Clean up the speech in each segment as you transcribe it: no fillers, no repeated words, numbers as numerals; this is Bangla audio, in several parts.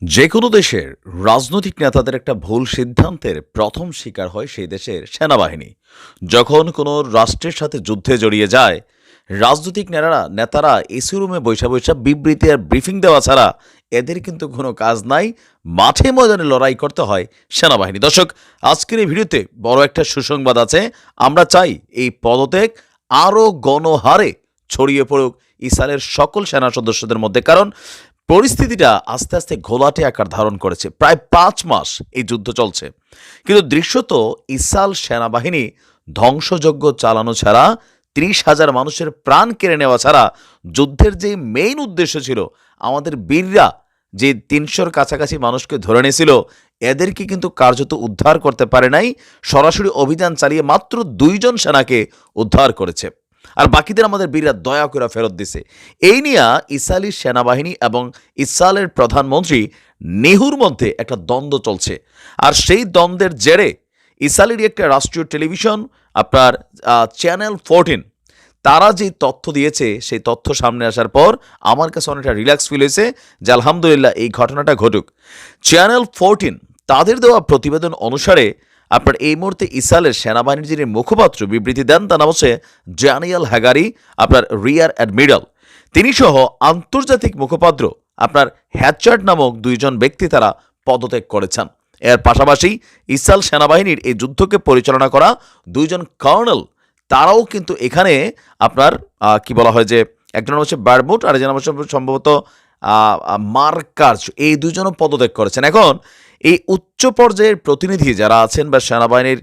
যে কোনো দেশের রাজনৈতিক নেতাদের একটা ভুল সিদ্ধান্তের প্রথম শিকার হয় সেই দেশের সেনাবাহিনী। যখন কোনো রাষ্ট্রের সাথে যুদ্ধে জড়িয়ে যায়, রাজনৈতিক নেতারা এসি রুমে বৈশা বৈশা বিবৃতি আর ব্রিফিং দেওয়া ছাড়া এদের কিন্তু কোনো কাজ নাই। মাঠে ময়দানে লড়াই করতে হয় সেনাবাহিনী। দর্শক, আজকের এই ভিডিওতে বড় একটা সুসংবাদ আছে। আমরা চাই এই পদত্যাগ আরও গণহারে ছড়িয়ে পড়ুক ইসরায়েলের সকল সেনা সদস্যদের মধ্যে, কারণ পরিস্থিতিটা আস্তে আস্তে ঘোলাটে আকার ধারণ করেছে। প্রায় ৫ মাস এই যুদ্ধ চলছে, কিন্তু দৃশ্যত ইসরায়েল সেনাবাহিনী ধ্বংসযজ্ঞ চালানো ছাড়া, ৩০,০০০ মানুষের প্রাণ কেড়ে নেওয়া ছাড়া, যুদ্ধের যে মেইন উদ্দেশ্য ছিল আমাদের বীররা যে ৩০০-র কাছাকাছি মানুষকে ধরে নিয়েছিল, এদেরকে কিন্তু কার্যত উদ্ধার করতে পারে নাই। সরাসরি অভিযান চালিয়ে মাত্র ২ জন সেনাকে উদ্ধার করেছে, আর বাকিদের আমাদের বীররা দয়া করে ফেরত দিছে। এই নিয়ে ইসরায়েলি সেনাবাহিনী এবং ইসরায়েলের প্রধানমন্ত্রী নেহুর মধ্যে একটা দ্বন্দ্ব চলছে। আর সেই দ্বন্দ্বের জেরে ইসরায়েলেরই একটা রাষ্ট্রীয় টেলিভিশন, আপনার চ্যানেল 14, তারা যে তথ্য দিয়েছে, সেই তথ্য সামনে আসার পর আমার কাছে অনেকটা রিল্যাক্স ফিল হয়েছে যে আলহামদুলিল্লাহ এই ঘটনাটা ঘটুক। চ্যানেল 14 তাদের দেওয়া প্রতিবেদন অনুসারে আপনার এই মুহূর্তে ইসরায়েলের সেনাবাহিনীর যিনি মুখপাত্র বিবৃতি দেন, তার নাম হচ্ছে ড্যানিয়েল হ্যাগারি, আপনার রিয়ার অ্যাডমিরাল। তিনি সহ আন্তর্জাতিক মুখপাত্র আপনার হ্যাচার্ড নামক ২ জন ব্যক্তি তারা পদত্যাগ করেছেন। এর পাশাপাশি ইসরায়েল সেনাবাহিনীর এই যুদ্ধকে পরিচালনা করা ২ জন কর্নেল, তারাও কিন্তু এখানে আপনার কি বলা হয় যে একজন নাম হচ্ছে বারমুট আর একজন নাম হচ্ছে সম্ভবত মার্কার্জ, এই ২ জনও পদত্যাগ করেছেন। এখন এই উচ্চ পর্যায়ের প্রতিনিধি যারা আছেন বা সেনাবাহিনীর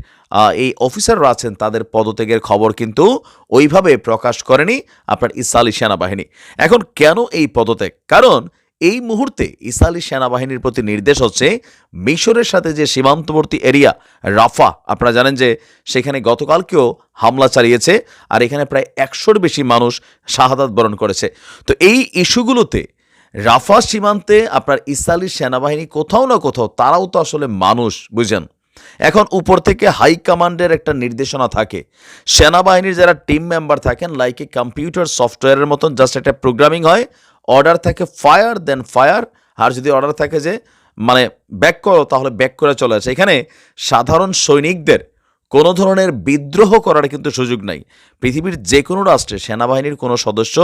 এই অফিসাররা আছেন, তাদের পদত্যাগের খবর কিন্তু ওইভাবে প্রকাশ করেনি আপনার ইসরায়েলি সেনাবাহিনী। এখন কেন এই পদত্যাগ? কারণ এই মুহূর্তে ইসরায়েলি সেনাবাহিনীর প্রতি নির্দেশ হচ্ছে মিশরের সাথে যে সীমান্তবর্তী এরিয়া রাফা, আপনারা জানেন যে সেখানে গতকালকেও হামলা চালিয়েছে, আর এখানে প্রায় ১০০-র বেশি মানুষ শাহাদাত বরণ করেছে। তো এই ইস্যুগুলোতে রাফা সীমান্তে আপনার ইসরায়েলি সেনাবাহিনী কোথাও না কোথাও, তারাও তো আসলে মানুষ, বুঝছেন। এখন উপর থেকে হাই কমান্ডের একটা নির্দেশনা থাকে, সেনাবাহিনীর যারা টিম মেম্বার থাকেন লাইক এ কম্পিউটার সফটওয়্যারের মতন জাস্ট একটা প্রোগ্রামিং হয়, অর্ডার থাকে ফায়ার দেন ফায়ার, আর যদি অর্ডার থাকে যে মানে ব্যাক করো, তাহলে ব্যাক করে চলে আসে। এখানে সাধারণ সৈনিকদের কোনো ধরনের বিদ্রোহ করার কিন্তু সুযোগ নাই। পৃথিবীর যে কোনো রাষ্ট্রে সেনাবাহিনীর কোনো সদস্য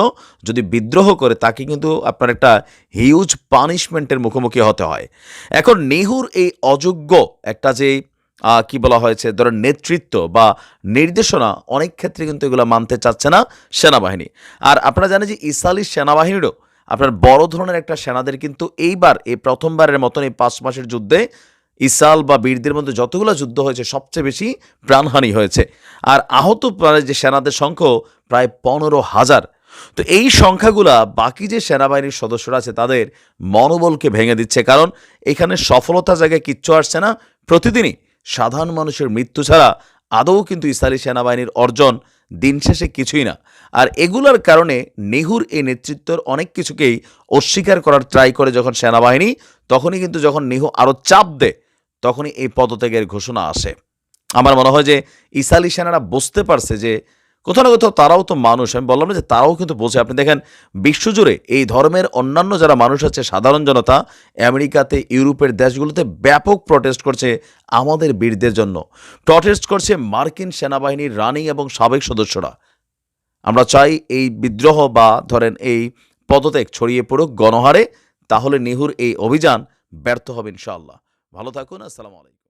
যদি বিদ্রোহ করে, তাকে কিন্তু আপনার একটা হিউজ পানিশমেন্টের মুখোমুখি হতে হয়। এখন নেহুর এই অযোগ্য একটা যে কি বলা হয়েছে ধরেন নেতৃত্ব বা নির্দেশনা, অনেক ক্ষেত্রে কিন্তু এগুলো মানতে চাচ্ছে না সেনাবাহিনী। আর আপনারা জানেন যে ইসরায়েলি সেনাবাহিনীরও আপনার বড় ধরনের একটা সেনাদের কিন্তু এইবার এই প্রথমবারের মতন এই ৫ মাসের যুদ্ধে ইসরায়েল বা বীরদের মধ্যে যতগুলো যুদ্ধ হয়েছে সবচেয়ে বেশি প্রাণহানি হয়েছে। আর আহত যে সেনাদের সংখ্যা প্রায় ১৫,০০০। তো এই সংখ্যাগুলা বাকি যে সেনাবাহিনীর সদস্যরা আছে তাদের মনোবলকে ভেঙে দিচ্ছে, কারণ এখানে সফলতা জায়গায় কিচ্ছু আসছে না। প্রতিদিনই সাধারণ মানুষের মৃত্যু ছাড়া আদৌ কিন্তু ইসরায়েলি সেনাবাহিনীর অর্জন দিন শেষে কিছুই না। আর এগুলোর কারণে নেহুর এই নেতৃত্বের অনেক কিছুকেই অস্বীকার করার ট্রাই করে যখন সেনাবাহিনী, তখনই কিন্তু যখন নেহু আরও চাপ দেয়, তখনই এই পদত্যাগের ঘোষণা আসে। আমার মনে হয় যে ইসরায়েলি সেনারা বুঝতে পারছে যে কোথাও না কোথাও তারাও তো মানুষ। আমি বললাম না যে তারাও কিন্তু বোঝে। আপনি দেখেন বিশ্বজুড়ে এই ধর্মের অন্যান্য যারা মানুষ আছে, সাধারণ জনতা আমেরিকাতে, ইউরোপের দেশগুলোতে ব্যাপক প্রটেস্ট করছে আমাদের বীরদের জন্য, প্রটেস্ট করছে মার্কিন সেনাবাহিনীর রানিং এবং সাবেক সদস্যরা। আমরা চাই এই বিদ্রোহ বা ধরেন এই পদত্যাগ ছড়িয়ে পড়ুক গণহারে, তাহলে নেহুর এই অভিযান ব্যর্থ হবে ইনশাআল্লাহ। ভালো থাকুন। আসসালামু আলাইকুম।